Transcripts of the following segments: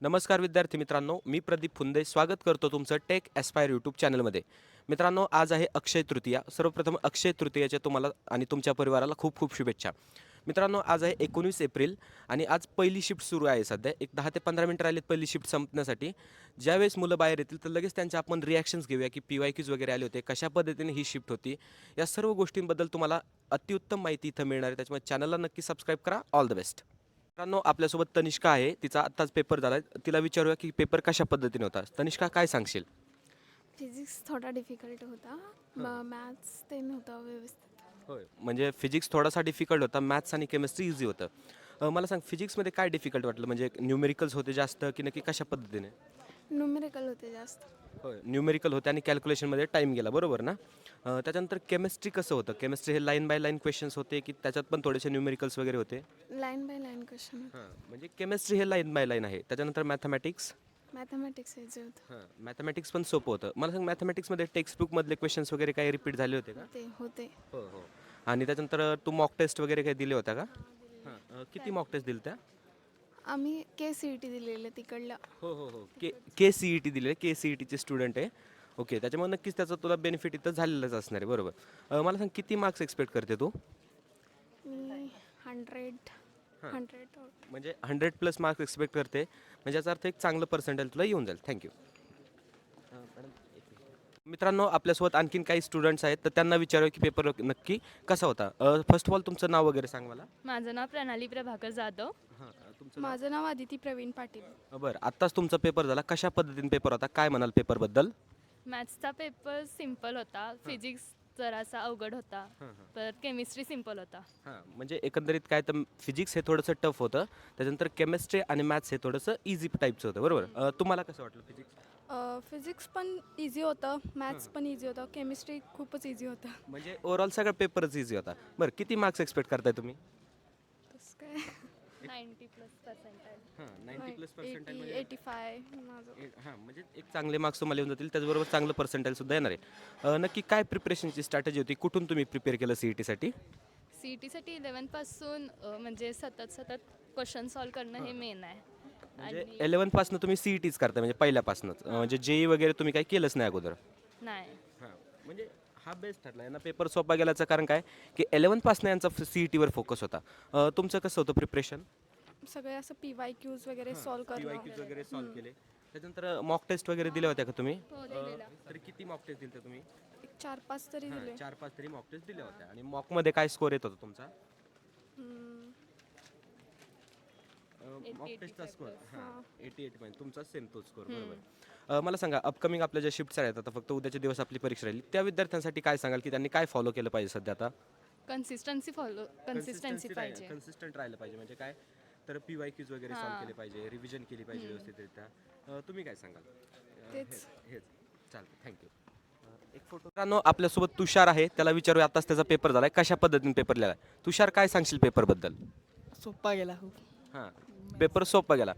नमस्कार विद्यार्थी मित्रांनो, मी प्रदीप फुंदे स्वागत करतो तुमचं टेक ॲस्पायर यूट्यूब चॅनलमध्ये. मित्रांनो, आज आहे अक्षय तृतीया. सर्वप्रथम अक्षय तृतीयाच्या तुम्हाला आणि तुमच्या परिवाराला खूप खूप शुभेच्छा. मित्रांनो, आज आहे 19 एप्रिल आणि आज पहिली शिफ्ट सुरू आहे. सध्या एक 10 ते 15 मिनिटं राहिलेत पहिली शिफ्ट संपण्यासाठी. ज्यावेळेस मुलं बाहेर येतील तर लगेच त्यांच्या आपण रिॲक्शन्स घेऊया की PYQs वगैरे आले होते, कशा पद्धतीने ही शिफ्ट होती. या सर्व गोष्टींबद्दल तुम्हाला अतिउत्तम माहिती इथं मिळणार आहे. त्याच्यामुळे चॅनलला नक्की सबस्क्राईब करा. All the best. मित्रांनो, आपल्यासोबत तनिष्का आहे. तिचा आत्ताच पेपर झाला आहे. तिला विचारूया की पेपर कशा पद्धतीने होता. तनिष्का, काय सांगशील? फिजिक्स थोडा डिफिकल्ट होता. मॅथ्स ते नव्हतं व्यवस्थित. होय, म्हणजे फिजिक्स थोडासा डिफिकल्ट होता, मॅथ्स आणि केमिस्ट्री इझी होतं. मला सांग, फिजिक्समध्ये काय डिफिकल्ट वाटलं? म्हणजे न्यूमेरिकल्स होते जास्त की नक्की कशा पद्धतीने? न्यूमेरिकल होते जास्त. होय, न्यूमेरिकल होते आणि कॅल्क्युलेशनमध्ये टाईम गेला, बरोबर ना? त्याच्यानंतर केमिस्ट्री कसं होतं? केमिस्ट्री हे लाईन बाय लाईन क्वेश्चन्स होते की त्याच्यात पण थोडेसे न्यूमेरिकल्स वगैरे होते? लाईन बाय लाईन क्वेश्चन होते. हां, म्हणजे केमिस्ट्री हे लाईन बाय लाईन आहे. त्याच्यानंतर मॅथमॅटिक्स. मॅथमॅटिक्स यायचे होतं. हां, मॅथमॅटिक्स पण सोपं होतं. मला सांग, मॅथमॅटिक्समध्ये टेक्स्टबुकमधले क्वेश्चन्स वगैरे काही रिपीट झाले होते का? ते होते. हो, हो. आणि त्याच्यानंतर तू मॉक टेस्ट वगैरे काही दिले होत्या का? हां, किती मॉक टेस्ट दिल्या त्या? आम्ही KCET दिलेलं तिकडलं. हो, हो, हो. KCET दिले. KCETचे स्टुडंट आहे. ओके. त्याच्यामुळे नक्कीच त्याचा तुला बेनिफिट इथं झालेलंच असणार आहे. बरोबर. मला सांग, किती मार्क्स एक्सपेक्ट करते तू? मी 100 म्हणजे 100+ मार्क्स एक्सपेक्ट करते. म्हणजे याचा अर्थ एक चांगलं पर्सेंटेज तुला येऊन जाईल. थँक्यू. मित्रांनो, आपल्यासोबत आणखीन काही स्टुडंट्स आहेत, तर त्यांना विचारूया की पेपर नक्की कसा होता. फर्स्ट ऑफ ऑल तुमचं नाव वगैरे सांग मला. माझं नाव प्रणाली प्रभाकर जाधव. हां, तुमचं नाव? माझं नाव आदिती प्रवीण पाटील. बरं, आत्ताच तुमचा पेपर झाला. कशा पद्धतीने पेपर होता? काय म्हणाल पेपरबद्दल? मॅथ्सचा पेपर सिम्पल होता, फिजिक्स जरासा अवघड होता, परत केमिस्ट्री सिम्पल होता. हां, म्हणजे एकंदरीत काय तर फिजिक्स हे थोडंसं टफ होतं. त्याच्यानंतर केमिस्ट्री आणि मॅथ्स हे थोडंसं इझी टाईपचं होतं, बरोबर? तुम्हाला कसं वाटलं फिजिक्स? फिजिक्स पण इझी होतं, मॅथ्स पण इझी होतं, केमिस्ट्री खूपच इझी होतं. म्हणजे ओव्हरऑल सगळा पेपरच इझी होता. बरं, किती मार्क्स एक्सपेक्ट करताय तुम्ही? तसं काय 90+% हां, 90+% 80 म्हणजे 85 माझं. हां, म्हणजे एक चांगले मार्क्स तुम्हाला येऊन जातील. त्याचबरोबर चांगलं पर्सेंटेज सुद्धा येणार आहे. नक्की काय प्रिपरेशनची स्ट्रॅटेजी होती? कुठून तुम्ही प्रिपेअर केलं CETसाठी? CETसाठी 11पासून म्हणजे सतत क्वेश्चन सॉल्व करणं हे मेन आहे. म्हणजे आणि 11 पासून तुम्ही CETच करताय म्हणजे पहिल्यापासूनच. म्हणजे JEE वगैरे तुम्ही काही केलंच नाही अगोदर? नाही, हां, म्हणजे हा बेस्ट ठरला. यांना पेपर सोपा गेल्याचं कारण काय की 11 पासून यांचा CETवर फोकस होता. तुमचं कसं होतं प्रिपरेशन? सगळे असं PYQs वगैरे सॉल्व PYQs करणं. वगैरे सॉल्व्ह केले. त्याच्यानंतर मॉक टेस्ट वगैरे दिल्या होत्या का तुम्ही? हो दिलेला. तरी किती मॉक टेस्ट दिल्या तुम्ही? एक 4-5 तरी दिले. 4-5 तरी मॉक टेस्ट दिल्या होत्या. आणि मॉकमध्ये काय स्कोर येत होता तुमचा? हम्म, मॉक टेस्टचा स्कोर 88 पॉईंट तुमचा सेम तोच स्कोर, हम्म. बरोबर. मला सांगा, अपकमिंग आपल्या ज्या शिफ्ट्स आहेत, आता फक्त उद्याचे दिवस आपली परीक्षा राहिली, त्या विद्यार्थ्यांसाठी काय सांगाल की त्यांनी काय फॉलो केलं पाहिजे सध्या आता? कन्सिस्टन्सी पाहिजे. कन्सिस्टंट राहिलं पाहिजे. म्हणजे काय तर PYQs वगैरे सॉल्व्ह केले पाहिजे, रिव्हिजन केली पाहिजे व्यवस्थितरित्या. तुम्ही काय सांगाल? तेच. हेच चालतं. थँक्यू. एक फोटो. मित्रांनो, आपल्यासोबत तुषार आहे. त्याला विचारूया, आताच त्याचा पेपर झालाय, कशा पद्धतीने पेपर लिहिलाय. तुषार, काय सांगशील पेपरबद्दल? सोपा गेला खूप. हां, पेपर सोपा गेला.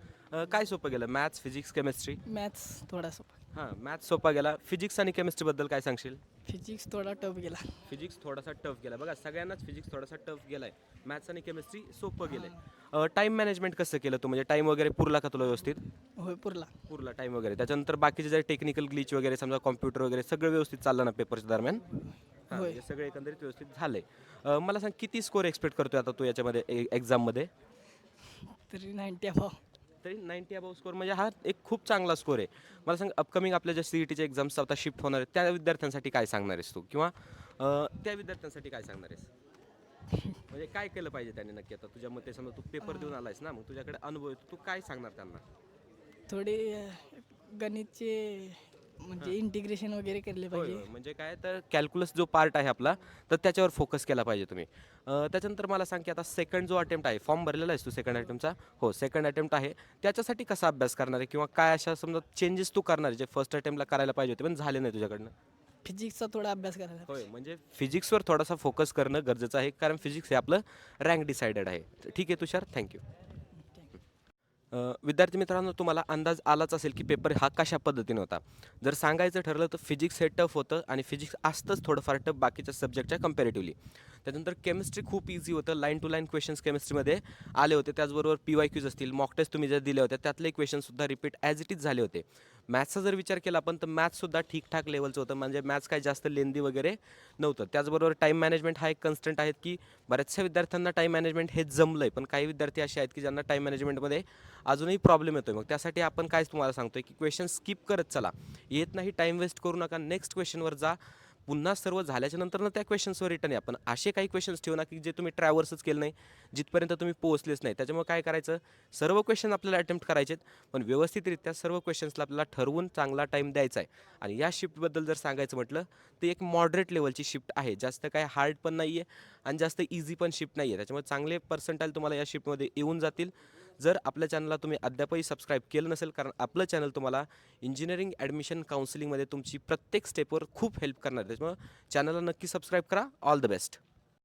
काय सोपं गेलं? Maths, physics, chemistry? मॅथ्स थोडा सोपा. हां, मॅथ्स सोपा गेला. फिजिक्स आणि केमिस्ट्रीबद्दल काय सांगशील? फिजिक्स थोडा टफ गेला. फिजिक्स थोडासा टफ गेला. बघा, सगळ्यांनाच फिजिक्स थोडासा टफ गेलाय. मॅथ्स आणि केमिस्ट्री सोपं गेलंय. टाईम मॅनेजमेंट कसं केलं तू? म्हणजे टाईम वगैरे पुरला का तुला व्यवस्थित? होय पुरला. पुरला टाईम वगैरे. त्याच्यानंतर बाकीचे जे टेक्निकल ग्लिच वगैरे, समजा कॉम्प्युटर वगैरे, सगळं व्यवस्थित चाललं ना पेपरच्या दरम्यान? हां, होय. म्हणजे सगळं एकंदरीत व्यवस्थित झालंय. मला सांग, किती स्कोर एक्सपेक्ट करतोय आता तू याच्यामध्ये एक्झाममध्ये? तरी 90 अभाव. तरी 90 अबाव स्कोर म्हणजे हा एक खूप चांगला स्कोर आहे. मला सांग, अपकमिंग आपल्या ज्या CETच्या एक्झाम्स आता शिफ्ट होणार आहेत, त्या विद्यार्थ्यांसाठी काय सांगणार आहेस तू? किंवा त्या विद्यार्थ्यांसाठी काय सांगणार आहेस? म्हणजे काय केलं पाहिजे त्याने नक्की? आता तुझ्या मते, समजा तू पेपर देऊन आलायस ना, मग तुझ्याकडे अनुभव आहे, तू काय सांगणार त्यांना? थोडे गणितचे म्हणजे इंटिग्रेशन वगैरे केले होय, पाहिजे. होय. म्हणजे काय तर कॅल्क्युलस जो पार्ट आहे आपला, तर त्याच्यावर फोकस केला पाहिजे तुम्ही. त्याच्यानंतर मला सांग की आता सेकंड जो अटेम्प्ट आहे, फॉर्म भरलेला आहेस तू सेकंड अटेम्प्टचा? हो, सेकंड अटेम्प्ट आहे. त्याच्यासाठी कसा अभ्यास करणार आहे किंवा काय अशा समजा चेंजेस तू करणार आहे, जे फर्स्ट अटेम्प्टला करायला पाहिजे होते पण झाले नाही तुझ्याकडनं? फिजिक्सचा थोडा अभ्यास करायला होय, पाहिजे. म्हणजे फिजिक्सवर थोडासा फोकस करणं गरजेचं आहे, कारण फिजिक्स हे आपलं रँक डिसायडेड आहे. ठीक आहे तुषार, थँक्यू. विद्यार्थी मित्रांनो, तुम्हाला अंदाज आलाच असेल की पेपर हा कशा पद्धतीने होता. जर सांगायचं ठरलं तर फिजिक्स हे टफ होतं आणि फिजिक्स असतंच थोडंफार टफ बाकीच्या सब्जेक्टच्या कंपॅरेटिव्हली. त्यानंतर केमिस्ट्री खूप इझी होतं. लाईन टू लाईन क्वेश्चन्स केमिस्ट्रीमध्ये आले होते. त्याचबरोबर PYQs असतील, मॉक टेस्ट तुम्ही ज्या दिल्या होत्या त्यातले क्वेश्चनसुद्धा रिपीट ॲज इट इज झाले होते. मॅथ्सचा जर विचार केला आपण तर मॅथ्ससुद्धा ठीकठाक लेवलचं होतं. म्हणजे मॅथ्स काही जास्त लेंदी वगैरे नव्हतं. त्याचबरोबर टाईम मॅनेजमेंट हा एक कन्स्टंट आहेत की बऱ्याचशा विद्यार्थ्यांना टाईम मॅनेजमेंट हे जमलं आहे. पण काही विद्यार्थी असे आहेत की ज्यांना टाईम मॅनेजमेंटमध्ये अजूनही प्रॉब्लेम येतोय. मग त्यासाठी आपण काय तुम्हाला सांगतोय की क्वेश्चन स्किप करत चला. येत नाही टाईम वेस्ट करू नका. नेक्स्ट क्वेश्चनवर जा. पुन्हा सर्व झाल्याच्या नंतर त्या क्वेश्चन्सवर रिटर्न या. पण असे काही क्वेश्चन्स ठेवू नका की जे तुम्ही ट्रॅव्हर्सच केलं नाही, जिथपर्यंत तुम्ही पोहोचलेच नाही. त्याच्यामुळे काय करायचं, सर्व क्वेश्चन आपल्याला अटेम्प्ट करायचे पण व्यवस्थितरित्या सर्व क्वेश्चन्सला आपल्याला ठरवून चांगला टाईम द्यायचा आहे. आणि या शिफ्टबद्दल जर सांगायचं म्हटलं तर एक मॉडरेट लेवलची शिफ्ट आहे. जास्त काय हार्ड पण नाही आहे आणि जास्त इझी पण शिफ्ट नाही आहे. त्याच्यामुळे चांगले पर्सेंटाईल तुम्हाला या शिफ्टमध्ये येऊन जातील. जर आपल्या चॅनलला तुम्ही अद्यापही सबस्क्राईब केलं नसेल, कारण आपलं चॅनल तुम्हाला इंजिनिअरिंग ॲडमिशन काउन्सिलिंगमध्ये तुमची प्रत्येक स्टेपवर खूप हेल्प करणार आहे. त्याच्यामुळे चॅनलला नक्की सबस्क्राईब करा. All the best.